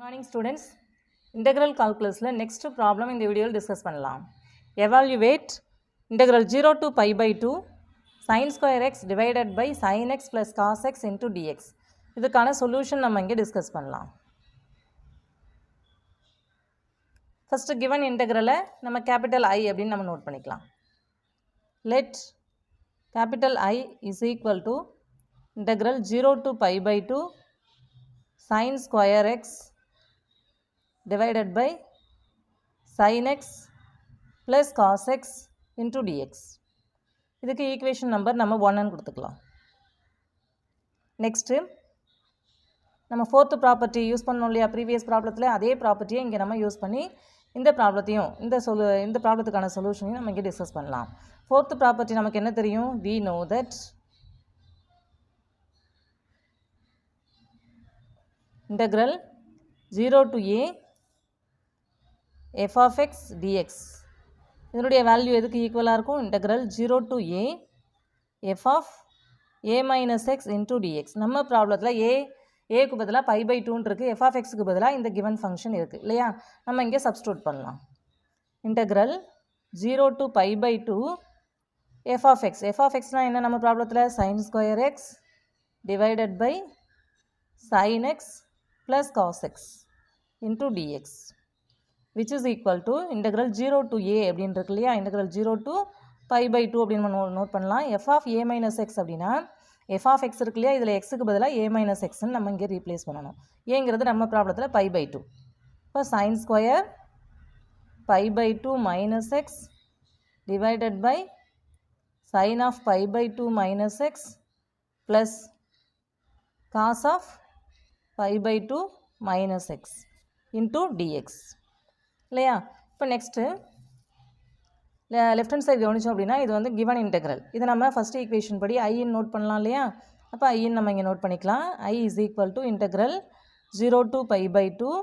Morning students, integral calculus next problem in the video discuss பண்ணலாம். Evaluate integral 0 to pi by 2 sin square x divided by sin x plus cos x into dx. இதுக்கான solution நம்ம இங்கே discuss பண்ணலாம். First given integral நம்ம capital I அப்படின்னு நம்ம note பண்ணிக்கலாம். Let capital I is equal to integral 0 to pi by 2 sin square x divided by sin x plus cos x into dx. இதுக்கு equation number நம்ம 1 கொடுத்துக்கலாம். Next நம்ம fourth property use பண்ணோம் இல்லையா previous problemல அதே ப்ராப்பர்ட்டியை இங்கே நம்ம யூஸ் பண்ணி இந்த ப்ராப்ளத்தையும் இந்த ப்ராப்ளத்துக்கான சொல்யூஷனையும் நம்ம இங்கே டிஸ்கஸ் பண்ணலாம். fourth property நமக்கு என்ன தெரியும்? We know that integral 0 to a f of x dx இதனுடைய வேல்யூ எதுக்கு ஈக்குவலாக இருக்கும்? Integral 0 to a f of a minus x into dx. நம்ம ப்ராப்ளத்தில் ஏக்கு பதிலாக பை பை 2 இருக்குது, f of xக்கு பதிலாக இந்த கிவன் ஃபங்க்ஷன் இருக்குது இல்லையா? நம்ம இங்கே சப்ஸ்டியூட் பண்ணலாம். Integral 0 to pi by 2 f of x. f of xனால் என்ன நம்ம ப்ராப்ளத்தில்? sin square x divided by sin x plus cos x into dx. which is equal to integral 0 to a அப்படின்னு இருக்கு இல்லையா? integral 0 to pi by 2 அப்படின்னு note பண்ணலாம். f of a minus x அப்படின்னா f of x இருக்கு இல்லையா? இதில் xக்கு பதிலாக a minus xன்னு நம்ம இங்கே ரீப்ளேஸ் பண்ணணும். ஏங்கிறது நம்ம ப்ராப்ளத்தில் pi by 2. இப்போ sin square pi by 2 minus x divided by sin of pi by 2 minus x plus cos of pi by 2 minus x into dx. இல்லையா? இப்போ நெக்ஸ்ட்டு லெஃப்ட் ஹேண்ட் சைடு கவனிச்சோம் அப்படின்னா இது வந்து கிவன் இன்டெக்ரல். இது நம்ம first equation படி ஐன்னு note பண்ணலாம் இல்லையா? அப்போ ஐன்னு நம்ம இங்கே நோட் பண்ணிக்கலாம். I is equal to integral 0 to pi by 2.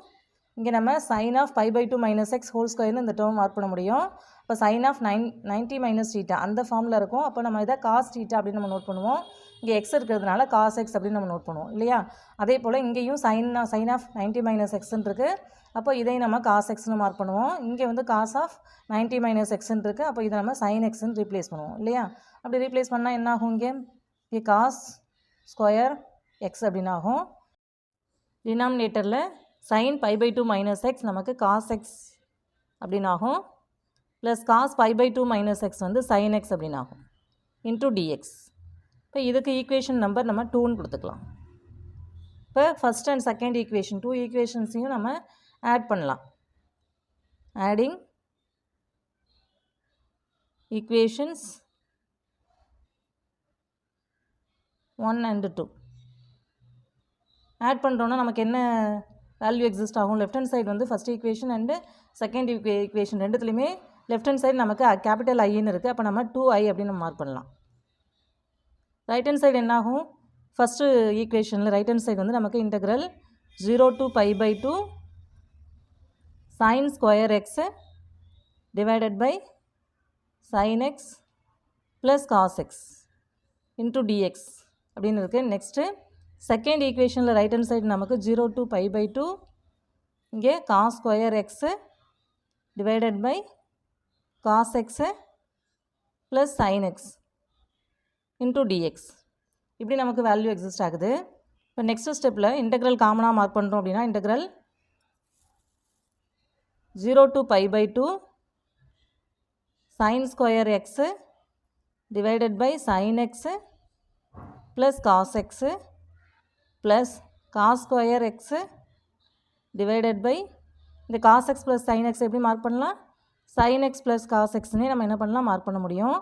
இங்கே நம்ம sine of pi by 2 minus x whole ஸ்கொயர்னு இந்த டேர்ம் மார்க் பண்ண முடியும். இப்போ சைன் ஆஃப் 90 மைனஸ் தீட்டா அந்த ஃபார்மில் இருக்கும். அப்போ நம்ம இதை காஸ் தீட்டா அப்படின்னு நம்ம நோட் பண்ணுவோம். இங்கே எக்ஸ் இருக்கிறதுனால காஸ் எக்ஸ் அப்படின்னு நம்ம நோட் பண்ணுவோம் இல்லையா? அதே போல் இங்கேயும் சைன் ஆஃப் 90 மைனஸ் எக்ஸ்ன்னு இருக்குது. அப்போ இதையும் நம்ம காஸ் எக்ஸ்னு மார்க் பண்ணுவோம். இங்கே வந்து காஸ் ஆஃப் 90 மைனஸ் எக்ஸ்ன்னு இருக்குது. அப்போ இதை நம்ம சைன் எக்ஸ்ன்னு ரீப்ளேஸ் பண்ணுவோம் இல்லையா? அப்படி ரீப்ளேஸ் பண்ணால் என்ன ஆகும்? இங்கே காஸ் ஸ்கொயர் எக்ஸ் அப்படின்னு ஆகும். டினாமினேட்டரில் sin pi by 2 minus x நமக்கு cos x அப்படின்னு ஆகும். Plus cos pi by 2 minus x வந்து sin x அப்படின்னு ஆகும் into dx. இப்போ இதுக்கு ஈக்குவேஷன் நம்பர் நம்ம 2ன்னு கொடுத்துக்கலாம். இப்போ ஃபஸ்ட் அண்ட் செகண்ட் ஈக்குவேஷன் 2 ஈக்குவேஷன்ஸையும் நம்ம ஆட் பண்ணலாம். ஆடிங் ஈக்குவேஷன்ஸ் 1 and 2 ஆட் பண்ணுறோன்னா நமக்கு என்ன வேல்யூ எக்ஸிஸ்ட் ஆகும்? லெஃப்ட் ஹேண்ட் சைடு வந்து first equation and second equation ரெண்டுத்துலையுமே லெஃப்ட் ஹேண்ட் சைடு நமக்கு கேபிட்டல் ஐன்னு இருக்குது. அப்போ நம்ம 2i அப்படின்னு நம்ம மார்க் பண்ணலாம். ரைட் ஹேண்ட் சைடு என்ன ஆகும்? ஃபஸ்ட்டு ஈக்குவேஷனில் ரைட் ஹேண்ட் சைடு வந்து நமக்கு integral 0 to pi by 2 sin square x divided by sin x plus cos x into dx அப்படின்னு இருக்குது. நெக்ஸ்ட்டு செகண்ட் ஈக்குவேஷனில் ரைட் ஹேண்ட் சைடு நமக்கு 0 to pi by 2 இங்கே cos square x divided by cos x plus sin x into dx இப்படி நமக்கு value exist ஆகுது. இப்போ next ஸ்டெப்பில் இன்டெக்ரல் காமனாக மார்க் பண்ணுறோம் அப்படின்னா integral 0 to pi by 2 sin square x divided by sin x plus cos x plus cos square x divided by இந்த cos x plus sin x எப்படி மார்க் பண்ணலாம்? sin x plus cos xனே நம்ம என்ன பண்ணலாம்? Mark பண்ண முடியும்.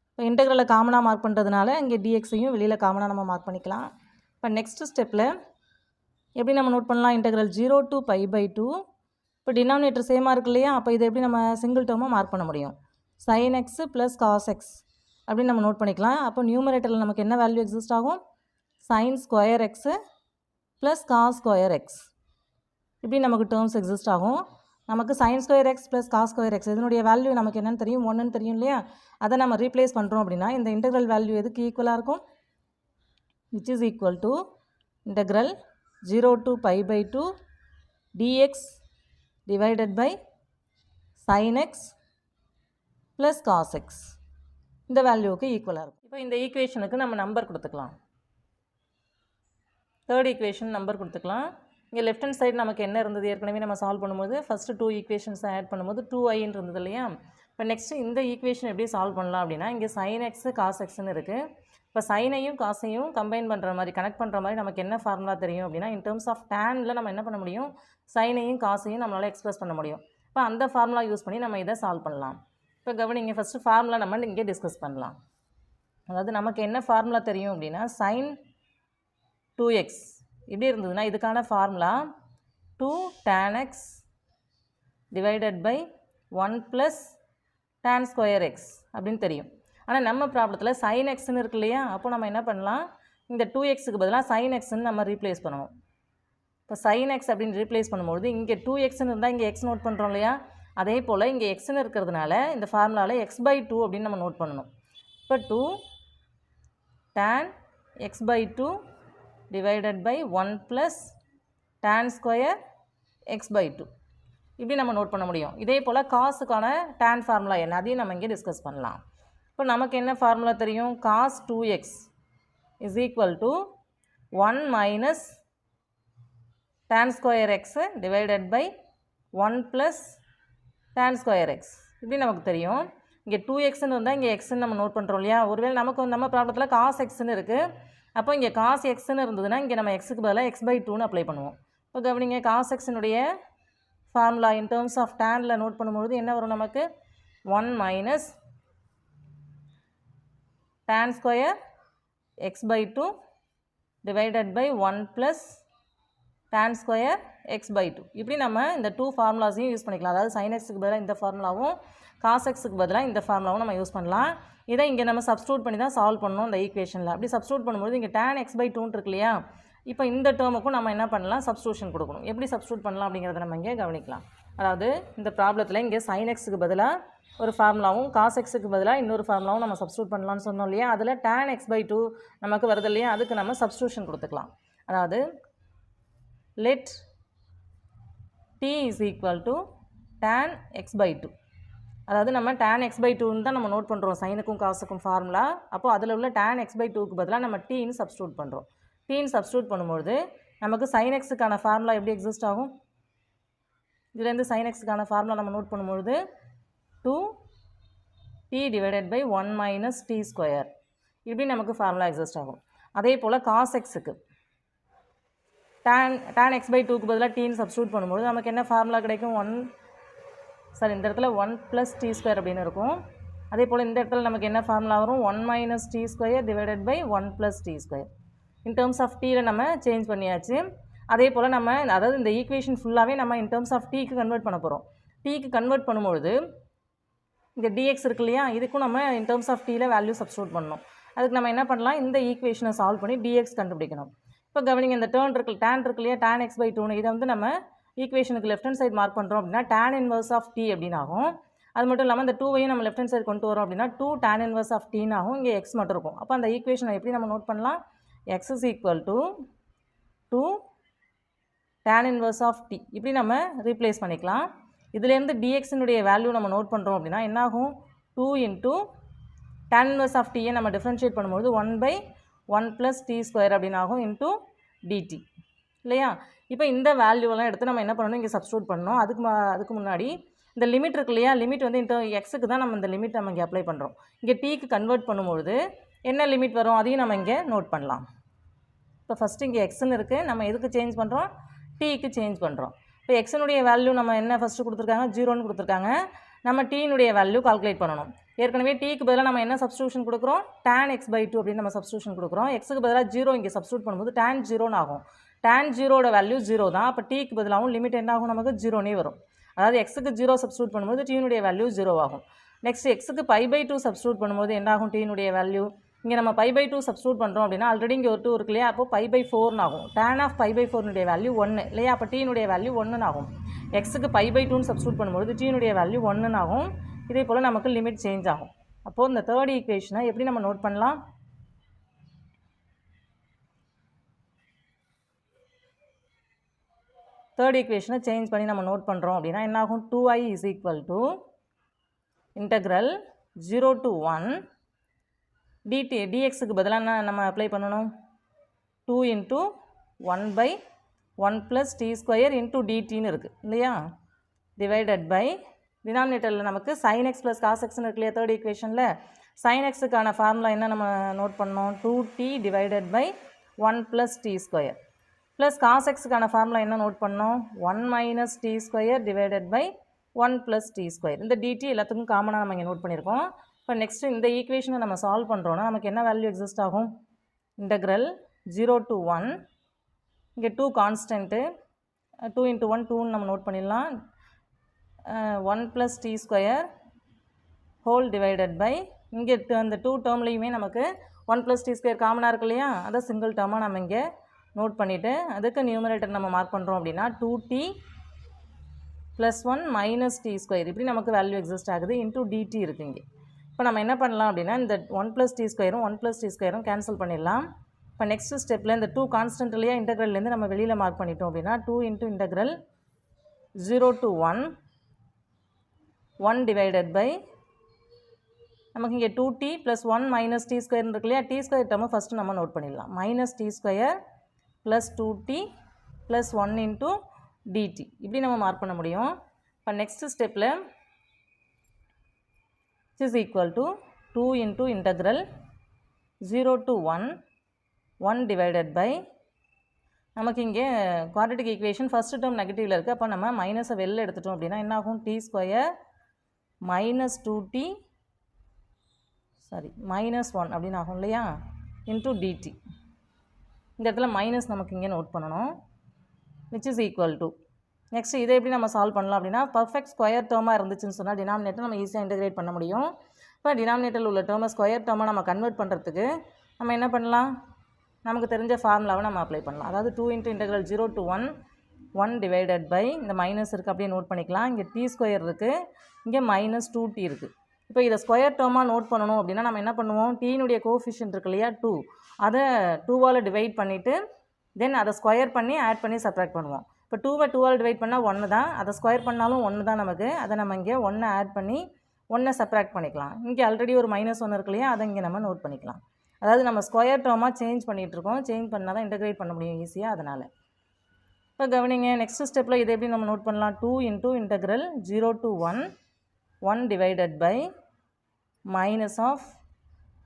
இப்போ இன்டெக்ரலை காமனாக மார்க் பண்ணுறதுனால இங்கே dxஐயும் வெளியில் காமனாக நம்ம மார்க் பண்ணிக்கலாம். இப்போ நெக்ஸ்ட் ஸ்டெப்பில் எப்படி நம்ம நோட் பண்ணலாம்? Integral 0 to pi by 2. இப்போ டினாமினேட்டர் சேமாக இருக்கு இல்லையா? அப்போ இதை எப்படி நம்ம சிங்கிள் டேர்மாக மார்க் பண்ண முடியும்? sin x plus cos x அப்படின்னு நம்ம நோட் பண்ணிக்கலாம். அப்போ நியூமரேட்டரில் நமக்கு என்ன வேல்யூ எக்ஸிஸ்ட் ஆகும்? sin square x plus cos square x இப்படி நமக்கு டேர்ம்ஸ் எக்ஸிஸ்ட் ஆகும். நமக்கு sin square x plus cos square x இதனுடைய வேல்யூ நமக்கு என்னென்னு தெரியும்? 1ன்னு தெரியும் இல்லையா? அதை நம்ம ரீப்ளேஸ் பண்ணுறோம் அப்படின்னா இந்த இன்டெக்ரல் வேல்யூ எதுக்கு ஈக்குவலாக இருக்கும்? which is equal to integral 0 to pi by 2 dx divided by sin x plus cos x இந்த வேல்யூவுக்கு ஈக்குவலாக இருக்கும். இப்போ இந்த ஈக்குவேஷனுக்கு நம்ம நம்பர் கொடுத்துக்கலாம். தேர்ட் ஈக்குவேஷன் நம்பர் கொடுத்துக்கலாம். இங்கே லெஃப்ட் ஹேண்ட் சைடு நமக்கு என்ன இருந்தது ஏற்கனவே நம்ம சால்வ் பண்ணும்போது ஃபஸ்ட்டு 2 ஈக்குவேஷன்ஸை ஆட் பண்ணும்போது 2iன்னு இருந்தது இல்லையா. இப்போ நெக்ஸ்ட்டு இந்த ஈக்குவேஷன் எப்படி சால்வ் பண்ணலாம் அப்படின்னா இங்கே sin x cos xன்னு இருக்குது. இப்போ சைனையும் காசையும் கம்பைன் பண்ணுற மாதிரி கனெக்ட் பண்ணுற மாதிரி நமக்கு என்ன ஃபார்முலா தெரியும் அப்படின்னா இன் டர்ம்ஸ் ஆஃப் டேனில் நம்ம என்ன பண்ண முடியும், சைனையும் காசையும் நம்மளால் எக்ஸ்பிரஸ் பண்ண முடியும். இப்போ அந்த ஃபார்முலா யூஸ் பண்ணி நம்ம இதை சால்வ் பண்ணலாம். இப்போ கவனிங்க, ஃபஸ்ட்டு ஃபார்முலா நம்ம இங்கே டிஸ்கஸ் பண்ணலாம். அதாவது நமக்கு என்ன ஃபார்முலா தெரியும் அப்படின்னா sin 2x இப்படி இருந்ததுன்னா இதுக்கான formula 2 tan x divided by 1 + tan square x அப்படின்னு தெரியும். ஆனால் நம்ம ப்ராப்ளத்தில் sin xன்னு இருக்கு இல்லையா, அப்போ நம்ம என்ன பண்ணலாம், இந்த 2xக்கு பதிலாக sin xன்னு நம்ம ரீப்ளேஸ் பண்ணுவோம். இப்போ sin x அப்படின்னு ரீப்ளேஸ் பண்ணும்போது இங்கே 2xன்னு இருந்தால் இங்கே x நோட் பண்ணுறோம் இல்லையா, அதே போல் இங்கே xன்னு இருக்கிறதுனால இந்த ஃபார்முலாவில் x/2 அப்படின்னு நம்ம நோட் பண்ணணும். இப்போ 2 tan x/2 divided by 1 + tan square x/2 இப்படி நம்ம நோட் பண்ண முடியும். இதே போல் காசுக்கான tan ஃபார்முலா என்ன அதையும் நம்ம இங்கே டிஸ்கஸ் பண்ணலாம். இப்போ நமக்கு என்ன ஃபார்முலா தெரியும், cos 2x is equal to 1 - tan square x divided by 1 + tan square x இப்படி நமக்கு தெரியும். இங்கே 2xன்னு இருந்தால் இங்கே xன்னு நம்ம நோட் பண்ணுறோம் இல்லையா, ஒருவேளை நமக்கு நம்ம ப்ராப்ளத்தில் cos xன்னு இருக்குது, அப்போ இங்கே cos xன்னு இருந்ததுன்னா இங்கே நம்ம xக்கு பதிலாக x/2ன்னு அப்ளை பண்ணுவோம். இப்போ கவனிங்க, cos xனுடைய ஃபார்முலா இன் டர்ம்ஸ் ஆஃப் டேனில் நோட் பண்ணும்போது என்ன வரும் நமக்கு, 1 - tan square x/2 divided by 1 + tan square x/2 இப்படி நம்ம இந்த 2 ஃபார்முலாஸையும் யூஸ் பண்ணிக்கலாம். அதாவது sin xக்கு பதிலாக இந்த ஃபார்முலாவும் cos xக்கு பதிலாக இந்த ஃபார்முலாவும் நம்ம யூஸ் பண்ணலாம். இதை இங்கே நம்ம சப்ஸ்டியூட் பண்ணி தான் சால்வ் பண்ணணும் இந்த ஈக்குவேஷனில். அப்படி சப்ஸ்டியூட் பண்ணும்போது இங்கே tan x/2 இருக்கு இல்லையா, இப்போ இந்த டேர்முக்கும் நம்ம என்ன பண்ணலாம், சப்ஸ்டியூஷன் கொடுக்கணும். எப்படி சப்ஸ்டியூட் பண்ணலாம் அப்படிங்கிறத நம்ம இங்கே கவனிக்கலாம். அதாவது இந்த ப்ராப்ளத்தில் இங்கே sin xக்கு பதிலாக ஒரு ஃபார்முலாவும் cos xக்கு பதிலாக இன்னொரு ஃபார்முலாவும் நம்ம சப்ஸ்டியூட் பண்ணலாம்னு சொன்னோம் இல்லையா, அதில் tan x/2 நமக்கு வருது இல்லையா, அதுக்கு நம்ம சப்ஸ்டியூஷன் கொடுத்துக்கலாம். அதாவது let t is equal to tan x/2. அதாவது நம்ம tan x/2ன்னு தான் நம்ம நோட் பண்ணுறோம் சைனுக்கும் காசுக்கும் ஃபார்முலா. அப்போது அதில் உள்ள tan x/2க்கு பதிலாக நம்ம tன்னு சப்ஸ்டியூட் பண்ணுறோம். tன்னு சப்ஸ்டியூட் பண்ணும்போது நமக்கு sin xக்கான ஃபார்முலா எப்படி எக்ஸிஸ்ட் ஆகும், இதுலேருந்து sin xக்கான ஃபார்முலா நம்ம நோட் பண்ணும்பொழுது 2t divided by 1 - t square இப்படி நமக்கு ஃபார்முலா எக்ஸிஸ்ட் ஆகும். அதே போல் cos xக்கு tan x/2க்கு பதிலாக tன்னு சப்ஸ்டியூட் பண்ணும்போது நமக்கு என்ன ஃபார்முலா கிடைக்கும், இந்த இடத்துல 1 + t square அப்படின்னு இருக்கும். அதே போல் இந்த இடத்துல நமக்கு என்ன ஃபார்முலா வரும், 1 - t square divided by 1 + t square. In terms of டீயில் நம்ம சேஞ்ச் பண்ணியாச்சு. அதே போல் நம்ம அதாவது இந்த ஈக்குவேஷன் ஃபுல்லாகவே நம்ம இன் டர்ம்ஸ் ஆஃப் டீக்கு கன்வெர்ட் பண்ண போகிறோம். டீக்கு கன்வெர்ட் பண்ணும்பொழுது இங்கே dx இருக்கு இல்லையா, இதுக்கும் நம்ம இன் டர்ம்ஸ் ஆஃப் டீயில் வேல்யூ சப்ஸ்டியூட் பண்ணணும். அதுக்கு நம்ம என்ன பண்ணலாம், இந்த ஈக்குவேஷனை சால்வ் பண்ணி dx கண்டுபிடிக்கணும். இப்போ கவனிங்க, இந்த tan இருக்கு இல்லையா, tan x/2 இதை வந்து நம்ம ஈக்குவேஷனுக்கு லெஃப்ட் ஹேண்ட் சைடு மார்க் பண்ணுறோம் அப்படின்னா tan inverse of t அப்படின்னு ஆகும். அது மட்டும் இல்லாமல் இந்த 2வையும் நம்ம லெஃப்ட் ஹேண்ட் சைடு கொண்டு வரோம் அப்படின்னா 2 tan inverse of tன்னு ஆகும். இங்கே x மட்டும் இருக்கும். அப்போ அந்த ஈக்குவேஷனை எப்படி நம்ம நோட் பண்ணலாம், x is equal to 2 tan inverse of t இப்படி நம்ம ரீப்ளேஸ் பண்ணிக்கலாம். இதுலேருந்து dxனுடைய வேல்யூ நம்ம நோட் பண்ணுறோம் அப்படின்னா என்னாகும், 2 × tan inverse of t நம்ம டிஃப்ரென்ஷியேட் பண்ணும்போது 1/1 + t square அப்படின்னு ஆகும் இன்ட்டு dt இல்லையா. இப்போ இந்த வேல்யூவெல்லாம் எடுத்து நம்ம என்ன பண்ணணும், இங்கே சப்ஸ்டியூட் பண்ணணும். அதுக்கு முன்னாடி இந்த லிமிட் இருக்கு இல்லையா, லிமிட் வந்து எக்ஸுக்கு தான் நம்ம இந்த லிமிட் நம்ம இங்கே அப்ளை பண்ணுறோம். இங்கே டீக்கு கன்வெர்ட் பண்ணும்பொழுது என்ன லிமிட் வரும் அதையும் நம்ம இங்கே நோட் பண்ணலாம். இப்போ ஃபஸ்ட்டு இங்கே எக்ஸ்ன்னு இருக்குது, நம்ம எதுக்கு சேஞ்ச் பண்ணுறோம், டீக்கு சேஞ்ச் பண்ணுறோம். இப்போ எக்ஸனுடைய வேல்யூ நம்ம என்ன ஃபஸ்ட்டு கொடுத்துருக்காங்க, 0ன்னு கொடுத்துருக்காங்க. நம்ம டீனுடைய வேல்யூ கால்குலேட் பண்ணணும். ஏற்கனவே டீக்கு பதிலாக நம்ம என்ன சப்ஸ்டியூஷன் கொடுக்குறோம், tan x/2 அப்படின்னு நம்ம சப்ஸ்டியூஷன் கொடுக்குறோம். எக்ஸுக்கு பதிலாக 0 இங்கே சப்ஸ்டியூட் பண்ணும்போது tan 0ன்னு ஆகும். tan 0ஓட வேல்யூ 0 தான். அப்போ டீக்கு பதிலாகவும் லிமிட் என்ன ஆகும், நமக்கு 0னே வரும். அதாவது எக்ஸுக்கு 0 சப்ஸ்டியூட் பண்ணும்போது டீனுடைய வேல்யூ 0 ஆகும். நெக்ஸ்ட் எக்ஸுக்கு π/2 சப்ஸ்டியூட் பண்ணும்போது என்ன ஆகும், டீனுடைய வேல்யூ இங்கே நம்ம π/2 சப்ஸ்டியூட் பண்ணுறோம் அப்படின்னா ஆல்ரெடி இங்கே ஒரு 2 இருக்கு இல்லையா, அப்போ π/4ன்னு ஆகும். tan of π/4னுடைய வேல்யூ 1 இல்லையா, அப்போ டீனுடைய வேல்யூ 1ன்னு ஆகும். எக்ஸுக்கு π/2ன்னு சப்ஸ்டியூட் பண்ணும்போது டீனுடைய வேல்யூ 1ன்னு ஆகும். இதே போல் நமக்கு லிமிட் சேஞ்ச் ஆகும். அப்போது இந்த தேர்ட் ஈக்குவேஷனை எப்படி நம்ம நோட் பண்ணலாம், தேர்ட் ஈக்குவேஷனை சேஞ்ச் பண்ணி நம்ம நோட் பண்ணுறோம் அப்படின்னா என்ன ஆகும் 2i is equal to integral 0 to 1 dt dxக்கு பதிலாக நம்ம அப்ளை பண்ணணும் 2 into 1 by 1 plus t square into dtன்னு இருக்குது இல்லையா டிவைடட் பை டினாமினேட்டரில் நமக்கு sin x plus cos xன்னு இருக்கு இல்லையா தேர்ட் ஈக்குவேஷனில் sin xக்கான ஃபார்முலா என்ன நம்ம நோட் பண்ணோம் 2t divided by 1 plus t square plus cos xக்கான ஃபார்முலா என்ன நோட் பண்ணோம் 1 minus t square divided by 1 plus t square இந்த dt எல்லாத்துக்கும் காமனாக நம்ம இங்கே நோட் பண்ணியிருக்கோம் இப்போ நெக்ஸ்ட்டு இந்த ஈக்குவேஷனை நம்ம சால்வ் பண்ணுறோன்னா நமக்கு என்ன வேல்யூ எக்ஸிஸ்ட் ஆகும் இன்டெக்ரல் 0 to 1 இங்கே 2 கான்ஸ்டன்ட்டு 2 into 1 2ன்னு நம்ம நோட் பண்ணிடலாம் 1 plus t square whole divided by இங்கே அந்த 2 டேர்ம்லேயுமே நமக்கு 1 plus t square காமனாக இருக்கு இல்லையா அதை சிங்கிள் டேர்மாக நம்ம இங்கே நோட் பண்ணிவிட்டு அதுக்கு நியூமரேட்டர் நம்ம மார்க் பண்ணுறோம் அப்படின்னா 2t + 1 minus t square இப்படி நமக்கு வேல்யூ எக்ஸிஸ்ட் ஆகுது இன்டூ dt இருக்குது இங்கே இப்போ நம்ம என்ன பண்ணலாம் அப்படின்னா இந்த 1 plus t square 1 plus t square cancel பண்ணிடலாம் இப்போ நெக்ஸ்ட் ஸ்டெப்பில் இந்த 2 கான்ஸ்டன்ட்லேயே இன்டெக்ரல்லேருந்து நம்ம வெளியில் மார்க் பண்ணிட்டோம் அப்படின்னா 2 into integral 0 to 1 1 divided by நமக்கு இங்கே 2t + 1 minus t square இருக்கு இல்லையா t square டேர்மை ஃபஸ்ட்டு நம்ம நோட் பண்ணிடலாம் minus t square plus 2t plus 1 into dt இப்படி நம்ம மார்க் பண்ண முடியும் இப்போ நெக்ஸ்ட் ஸ்டெப்பில் is equal to 2 into integral 0 to 1 divided by நமக்கு இங்கே குவாட்ரட்டிக் ஈக்குவேஷன் ஃபஸ்ட் டேர்ம் நெகட்டிவில் இருக்குது அப்போ நம்ம மைனஸை வெளில எடுத்துட்டோம் அப்படின்னா என்ன ஆகும் t square minus 2t minus 1 அப்படின்னு ஆகும் இல்லையா into dt இந்த இடத்துல மைனஸ் நமக்கு இங்கே நோட் பண்ணணும் which is equal to next இதை எப்படி நம்ம சால்வ் பண்ணலாம் அப்படின்னா பர்ஃபெக்ட் ஸ்கொயர் டேர்மாக இருந்துச்சுன்னு சொன்னால் டினாமினேட்டர் நம்ம ஈஸியாக இன்டெகிரேட் பண்ண முடியும் இப்போ டினாமினேட்டரில் உள்ள டேர்மை ஸ்கொயர் டேர்மாக நம்ம கன்வெர்ட் பண்ணுறதுக்கு நம்ம என்ன பண்ணலாம் நமக்கு தெரிஞ்ச ஃபார்முலாவை நம்ம அப்ளை பண்ணலாம் அதாவது 2 into integral 0 to 1 divided by இந்த மைனஸ் இருக்குது அப்படியே நோட் பண்ணிக்கலாம் இங்கே t ஸ்கொயர் இருக்குது இங்கே minus 2t இருக்குது இப்போ இதை ஸ்கொயர் டேர்மாக நோட் பண்ணணும் அப்படின்னா நம்ம என்ன பண்ணுவோம் டீனுடைய கோஎஃபிஷியன்ட் இருக்கு இல்லையா 2 அதை 2வால் டிவைட் பண்ணிவிட்டு தென் அதை ஸ்கொயர் பண்ணி ஆட் பண்ணி சப்ராக்ட் பண்ணுவோம் இப்போ 2வை 2வால் டிவைட் பண்ணால் 1 தான் அதை ஸ்கொயர் பண்ணாலும் 1 தான் நமக்கு அதை நம்ம இங்கே 1 ஆட் பண்ணி 1 சப்ராக்ட் பண்ணிக்கலாம் இங்கே ஆல்ரெடி ஒரு -1 இருக்கு இல்லையா அதை இங்கே நம்ம நோட் பண்ணிக்கலாம் அதாவது நம்ம ஸ்கொயர் டேர்மாக சேஞ்ச் பண்ணிகிட்ருக்கோம் சேஞ்ச் பண்ணால் தான் இன்டெகிரேட் பண்ண முடியும் ஈஸியாக அதனால் இப்போ கவனிங்க நெக்ஸ்ட் ஸ்டெப்பில் இதை எப்படி நம்ம நோட் பண்ணலாம் 2 into integral 0 to 1 divided by minus of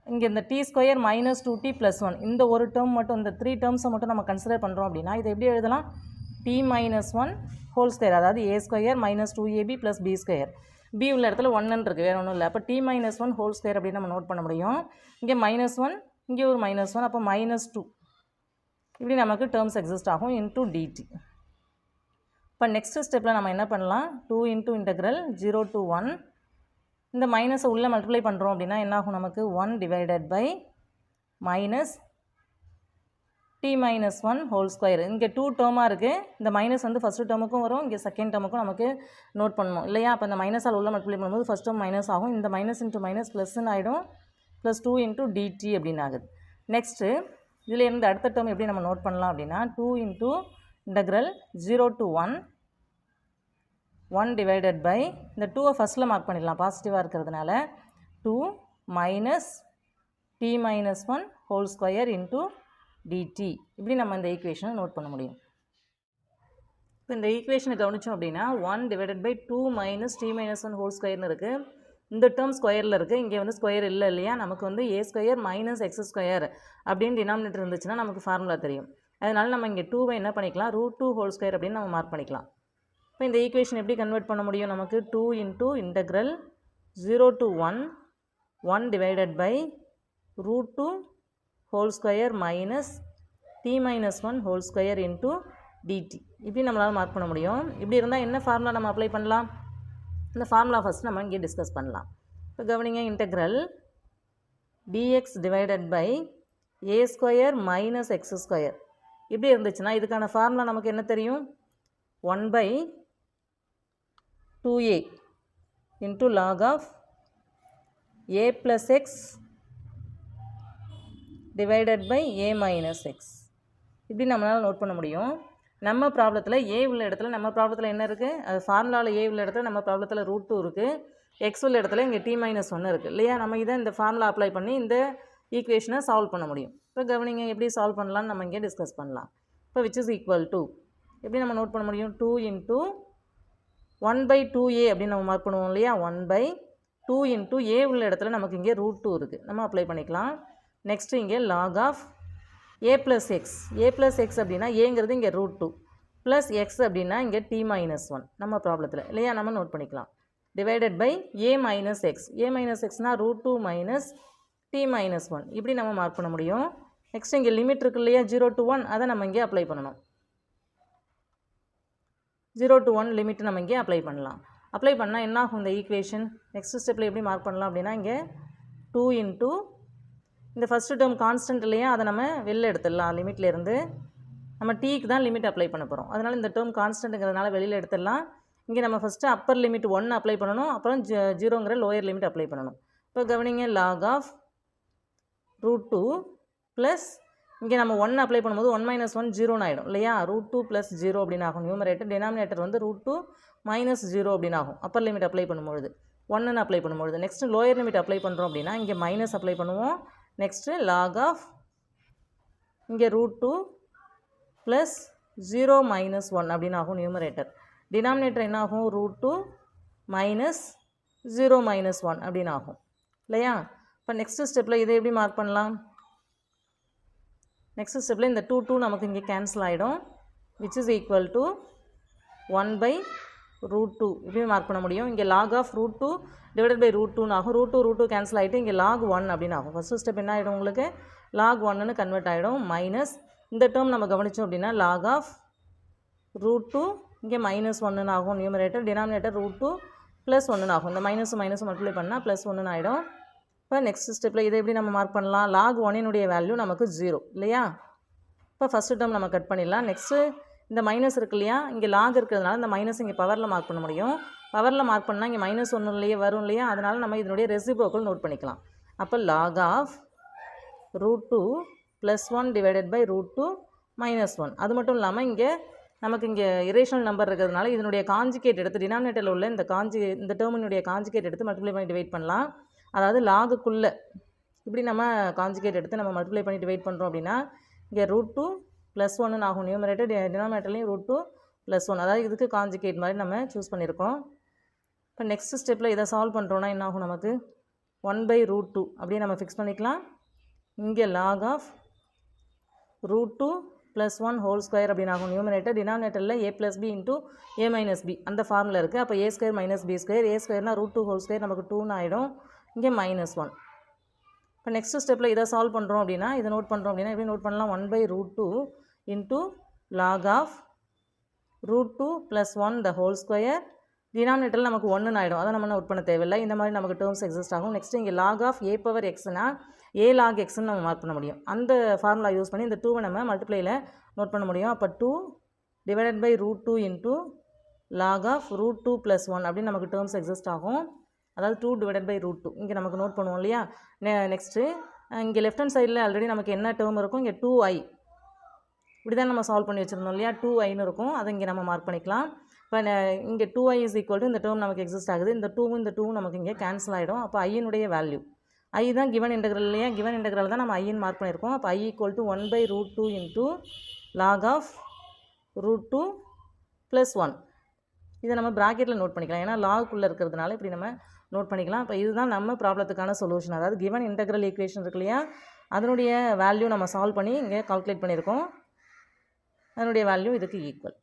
இங்கே இந்த t ஸ்கொயர் minus 2t + 1 இந்த ஒரு டேர்ம் மட்டும் இந்த 3 டேர்ம்ஸை மட்டும் நம்ம கன்சிடர் பண்ணுறோம் அப்படின்னா இதை எப்படி எழுதலாம் t - 1 ஹோல் ஸ்கொயர் அதாவது a square minus 2ab + b square b உள்ள இடத்துல 1 இருக்குது வேறு ஒன்றும் இல்லை அப்போ t - 1 ஹோல் ஸ்கொயர் அப்படின்னு நம்ம நோட் பண்ண முடியும் இங்கே -1 இங்கே ஒரு -1 அப்போ -2 இப்படி நமக்கு டேர்ம்ஸ் எக்ஸிஸ்ட் ஆகும் இன்டூ dt இப்போ நெக்ஸ்ட் ஸ்டெப்பில் நம்ம என்ன பண்ணலாம் 2 into இன்டெக்ரல் 0 to 1 இந்த மைனஸை உள்ளே மல்டிப்ளை பண்ணுறோம் அப்படின்னா என்ன ஆகும் நமக்கு 1 divided by minus t - 1 whole square இங்கே 2 டேர்மாக இருக்குது இந்த மைனஸ் வந்து ஃபஸ்ட்டு டேர்முக்கும் வரும் இங்கே செகண்ட் டேர்முக்கும் நமக்கு நோட் பண்ணணும் இல்லையா அப்போ இந்த மைனஸால் உள்ள மல்டிப்ளை பண்ணும்போது ஃபஸ்ட் டேர்ம் மைனஸ் ஆகும் இந்த மைனஸ் இன்ட்டு மைனஸ் ப்ளஸ்ன்னு ஆகிடும் +2 into dt அப்படின்னு ஆகுது நெக்ஸ்ட்டு இதில் இருந்து அடுத்த டேர்ம் எப்படி நம்ம நோட் பண்ணலாம் அப்படின்னா 2 into integral 0 to 1 divided by இந்த 2வை ஃபஸ்ட்டில் மார்க் பண்ணிடலாம் பாசிட்டிவாக இருக்கிறதுனால 2 minus t - 1 whole square into dt இப்படி நம்ம இந்த ஈக்குவேஷனை நோட் பண்ண முடியும் இப்போ இந்த ஈக்குவேஷனை கவனித்தோம் அப்படின்னா 1 divided by 2 minus t - 1 whole ஸ்கொயர்னு இருக்குது இந்த டேர்ம் ஸ்கொயரில் இருக்குது இங்கே வந்து ஸ்கொயர் இல்லை இல்லையா நமக்கு வந்து a square minus x square அப்படின்னு டினாமினேட்டர் இருந்துச்சுன்னா நமக்கு ஃபார்முலா தெரியும் அதனால் நம்ம இங்கே 2வை என்ன பண்ணிக்கலாம் √2 ஹோல் ஸ்கொயர் அப்படின்னு நம்ம மார்க் பண்ணிக்கலாம் இப்போ இந்த ஈக்குவேஷன் எப்படி கன்வெர்ட் பண்ண முடியும் நமக்கு 2 into integral 0 to 1 divided by √2 whole square minus t - 1 whole square into dt இப்படி நம்மளால் மார்க் பண்ண முடியும் இப்படி இருந்தால் என்ன ஃபார்முலா நம்ம அப்ளை பண்ணலாம் இந்த ஃபார்முலா ஃபஸ்ட் நம்ம இங்கே டிஸ்கஸ் பண்ணலாம் இப்போ கவனிங்க integral dx divided by a square minus x square இப்படி இருந்துச்சுன்னா இதுக்கான ஃபார்முலா நமக்கு என்ன தெரியும் 1/2a into log of a plus x divided by a minus x இப்படி நம்மளால் நோட் பண்ண முடியும் நம்ம ப்ராப்ளத்தில் ஏ உள்ள இடத்துல நம்ம ப்ராப்ளத்தில் என்ன இருக்குது, அது ஃபார்முலாவில் ஏ உள்ள இடத்துல நம்ம ப்ராப்ளத்தில் √2 இருக்குது, எக்ஸ் உள்ள இடத்துல இங்கே t-1 இருக்குது இல்லையா. நம்ம இதை இந்த ஃபார்முலா அப்ளை பண்ணி இந்த ஈக்குவேஷனை சால்வ் பண்ண முடியும். இப்போ கவனிங்க எப்படி சால்வ் பண்ணலான்னு நம்ம இங்கே டிஸ்கஸ் பண்ணலாம். இப்போ விச் இஸ் ஈக்குவல் டு எப்படி நம்ம நோட் பண்ண முடியும், 2 × 1/2a அப்படின்னு நம்ம மார்க் பண்ணுவோம் இல்லையா. 1/2 × a உள்ள இடத்துல நமக்கு இங்கே √2 இருக்குது, நம்ம அப்ளை பண்ணிக்கலாம். நெக்ஸ்ட்டு இங்கே log of a + x, a + x அப்படின்னா ஏங்கிறது இங்கே √2 ப்ளஸ் எக்ஸ் அப்படின்னா இங்கே t-1 நம்ம ப்ராப்ளத்தில் இல்லையா, நம்ம நோட் பண்ணிக்கலாம். Divided by a - x, a - xனா √2 - t-1 இப்படி நம்ம மார்க் பண்ண முடியும். நெக்ஸ்ட் இங்கே லிமிட் இருக்கு இல்லையா 0 to 1, அதை நம்ம இங்கே அப்ளை பண்ணணும். 0 to 1 லிமிட் நம்ம இங்கே அப்ளை பண்ணலாம். அப்ளை பண்ணால் என்ன ஆகும் இந்த ஈக்குவேஷன், நெக்ஸ்ட் ஸ்டெப்பில் எப்படி மார்க் பண்ணலாம் அப்படின்னா இங்கே 2 × இந்த ஃபஸ்ட்டு டேர்ம் கான்ஸ்டன்ட் இல்லையா, அதை நம்ம வெளில எடுத்துடலாம். லிமிட்லேருந்து நம்ம டீக்கு தான் லிமிட் அப்ளை பண்ண போகிறோம், அதனால் இந்த டேர்ம் கான்ஸ்டன்ட்டுங்கிறதுனால வெளியில் எடுத்துடலாம். இங்கே நம்ம ஃபஸ்ட்டு அப்பர் லிமிட் 1 அப்ளை பண்ணணும், அப்புறம் 0ங்கிற லோயர் லிமிட் அப்ளை பண்ணணும். இப்போ கவனிங்க log ஆஃப் √2 ப்ளஸ் இங்கே நம்ம 1 அப்ளை பண்ணும்போது 1 - 1 0ன்னு ஆகிடும் இல்லையா. √2 + 0 அப்படின்னு ஆகும். நியூமரேட்டர் டினாமினேட்டர் வந்து √2 - 0 அப்படின்னு ஆகும் அப்பர் லிமிட் அப்ளை பண்ணும்பொழுது, 1ன்னு அப்ளை பண்ணும்பொழுது. நெக்ஸ்ட்டு லோயர் லிமிட் அப்ளை பண்ணுறோம் அப்படின்னா இங்கே மைனஸ் அப்ளை பண்ணுவோம். நெக்ஸ்ட்டு log ஆஃப் இங்கே √2 ப்ளஸ் 0 - 1 அப்படின்னு ஆகும் நியூமரேட்டர். டினாமினேட்டர் என்ன ஆகும், √2 - 0 - 1 அப்படின்னு ஆகும் இல்லையா. இப்போ நெக்ஸ்ட் ஸ்டெப்பில் இதை எப்படி மார்க் பண்ணலாம், நெக்ஸ்ட் ஸ்டெப்பில் இந்த 2 நமக்கு இங்கே கேன்சல் ஆகிடும். விச் இஸ் ஈக்குவல் டு 1/√2 இப்படி மார்க் பண்ண முடியும். இங்கே log ஆஃப் √2 டிவைடட் பை √2 ஆகும். √2 கேன்சல் ஆகிட்டு இங்கே log 1 அப்படின்னு ஆகும். ஃபஸ்ட்டு ஸ்டெப் என்ன ஆகிடும் உங்களுக்கு, log 1ன்னு கன்வெர்ட் ஆகிடும். மைனஸ் இந்த டேர்ம் நம்ம கவனித்தோம் அப்படின்னா log ஆஃப் √2 இங்கே -1ன்னு ஆகும் நியூமரேட்டர். டினாமினேட்டர் √2 + 1ன்னு ஆகும். இந்த மைனஸ் மல்டிப்ளை பண்ணால் +1ன்னு ஆகிடும். இப்போ நெக்ஸ்ட் ஸ்டெப்பில் இதை எப்படி நம்ம மார்க் பண்ணலாம், log 1னுடைய வேல்யூ நமக்கு 0 இல்லையா. இப்போ ஃபஸ்ட்டு டேர்ம் நம்ம கட் பண்ணிடலாம். நெக்ஸ்ட்டு இந்த மைனஸ் இருக்கு இல்லையா, இங்கே லாக் இருக்கிறதுனால இந்த மைனஸ் இங்கே பவரில் மார்க் பண்ண முடியும். பவரில் மார்க் பண்ணால் இங்கே -1 வரும் இல்லையா, அதனால் நம்ம இதனுடைய ரெசிப்ரோக்கல் நோட் பண்ணிக்கலாம். அப்போ log ஆஃப் √2 + 1 டிவைடட் பை √2 - 1. அது மட்டும் இல்லாமல் இங்கே நமக்கு இங்கே இரேஷனல் நம்பர் இருக்கிறதுனால இதனுடைய காஞ்சிகேட் எடுத்து டினாமினேட்டரில் உள்ள இந்த டேர்மினுடைய காஞ்சிகேட் எடுத்து மல்டிப்ளை பண்ணி டிவைட் பண்ணலாம். அதாவது லாகுக்குள்ளே இப்படி நம்ம காஞ்சிகேட் எடுத்து நம்ம மல்டிப்ளை பண்ணி டிவைட் பண்ணுறோம் அப்படின்னா இங்கே √2 + 1ன்னு ஆகும் நியூமரேட்டர். டினாமினேட்டர்லையும் √2 + 1, அதாவது இதுக்கு காஞ்சிகேட் மாதிரி நம்ம சூஸ் பண்ணியிருக்கோம். இப்போ நெக்ஸ்ட் ஸ்டெப்பில் இதை சால்வ் பண்ணுறோன்னா என்ன ஆகும், நமக்கு 1/√2 அப்படியே நம்ம ஃபிக்ஸ் பண்ணிக்கலாம். இங்கே log ஆஃப் √2 + 1 ஹோல் ஸ்கொயர் அப்படின்னு ஆகும் நியூமரேட்டர். டினாமினேட்டரில் a + b × a - b அந்த ஃபார்முலா இருக்குது. அப்போ a² - b², a ஸ்கொயர்னா √2 whole square நமக்கு 2ன்னு ஆகிடும். இங்கே -1. இப்போ நெக்ஸ்ட் ஸ்டெப்பில் இதை சால்வ் பண்ணுறோம் அப்படின்னா இதை நோட் பண்ணுறோம் அப்படின்னா எப்படி நோட் பண்ணலாம், 1/√2 × log of √2 + 1 the whole square. டினாமினேட்டரில் நமக்கு 1ன்னு ஆகிடும், அதை நம்ம நோட் பண்ண தேவையில்லை. இந்த மாதிரி நமக்கு டேர்ம்ஸ் எக்ஸிஸ்ட் ஆகும். நெக்ஸ்ட்டு இங்கே log of a x a log xன்னு நம்ம மார்க் பண்ண முடியும். அந்த ஃபார்முலா யூஸ் பண்ணி இந்த 2வை நம்ம மல்டிப்ளையில் நோட் பண்ண முடியும். அப்போ 2 டிவைடட் பை √2 × log ஆஃப் √2 + 1 அப்படின்னு நமக்கு டேர்ம்ஸ் எக்ஸிஸ்ட் ஆகும். அதாவது 2 டிவைடட் பை √2 இங்கே நமக்கு நோட் பண்ணுவோம் இல்லையா. நெக்ஸ்ட்டு இங்கே லெஃப்ட் ஹேண்ட் சைடில் ஆல்ரெடி நமக்கு என்ன டேர்ம் இருக்கும், இங்கே 2i இப்படி தான் நம்ம சால்வ் பண்ணி வச்சுருந்தோம் இல்லையா. 2iன்னு இருக்கும், அதை இங்கே நம்ம மார்க் பண்ணிக்கலாம். இப்போ இங்கே 2i = இந்த டேர்ம் நமக்கு எக்ஸிஸ்ட் ஆகுது. இந்த 2வும் நமக்கு இங்கே கேன்சல் ஆகிடும். அப்போ ஐயினுடைய வேல்யூ ஐ தான் கிவன் இன்டெக்ரல் இல்லையா, கிவன் இன்டெக்ரல் தான் நம்ம ஐன்னு மார்க் பண்ணியிருக்கோம். அப்போ i = 1/√2 × log ஆஃப் √2 + 1. இதை நம்ம ப்ராக்கெட்டில் நோட் பண்ணிக்கலாம், ஏன்னா லாகுக்குள்ளே இருக்கிறதுனால இப்படி நம்ம நோட் பண்ணிக்கலாம். இப்போ இதுதான் நம்ம ப்ராப்ளத்துக்கான சொல்யூஷன். அதாவது கிவன் இன்டெக்ரல் ஈக்குவேஷன் இருக்கு இல்லையா, அதனுடைய வேல்யூ நம்ம சால்வ் பண்ணி இங்கே கால்குலேட் பண்ணியிருக்கோம். அதனுடைய வேல்யூ இதுக்கு ஈக்குவல்.